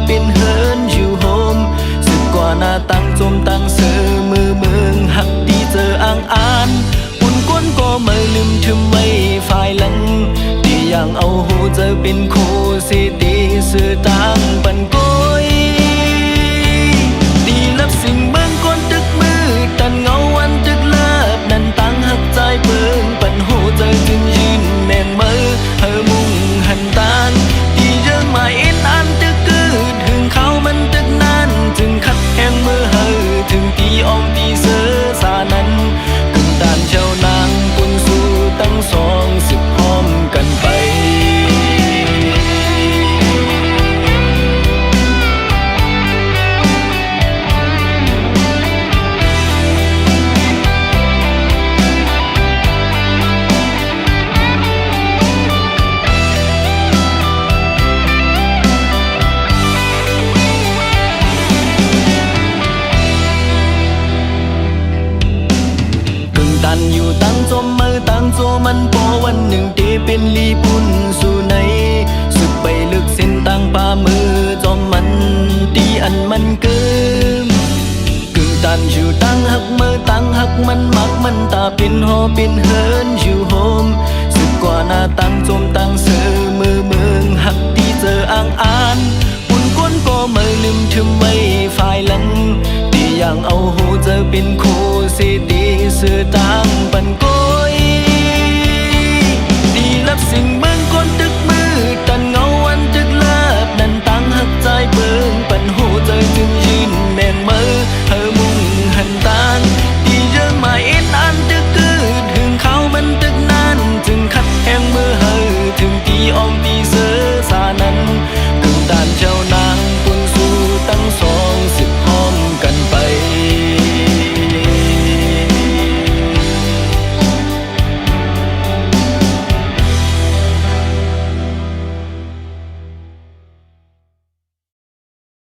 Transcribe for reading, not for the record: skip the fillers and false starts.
เป็นเฮินอยู่โฮมสึกกว่าหน้าตั้งจมตั้งเสือมือเมืองหักดีเจออ่างอ่านอุ่นก้นก็ไม่ลืมถึมไว้ฝ่ายหลังที่ยังเอาหูเจอเป็นโคสิตีสื่อต่างปันก้อยดีลับสิ่งเบื้องก้นตึกมือตันเงาวันตึกลาบนั่นตั้งหักใจเบิ่งปันหูเจอจึงยืนแน่นมือเฮอมุ่งหันตานที่เรื่องมาเอ็นอันตึกกืดถึงเขามันตึกนั้นจึงคัดแห้งมือเฮอถึงตีออมตีเสือสานั้นกึ่งตานเจ้านางปุ่นสู่ตั้งสองสิบพร้อมกันไปตันอยู่ตั้งจมมือตั้งโจมันพอวันหนึ่งที่เป็นลีปุ่นสู่ในสุดไปลึกเส้นตั้งป่ามือจอมมันตีอันมันเกิมกึ่งตันอยู่ตั้งหักมือตั้งหักมันมักมันตาเป็นหอเป็นเฮินอยู่โฮมสุดกว่าหน้าตั้งจมตั้งเสือมือเมืองหักที่เจออ่างอ่านอุ่นก้นก็ไม่ลืมถึมไว้ฝ่ายหลังที่ยังเอาหูเจอเป็นโค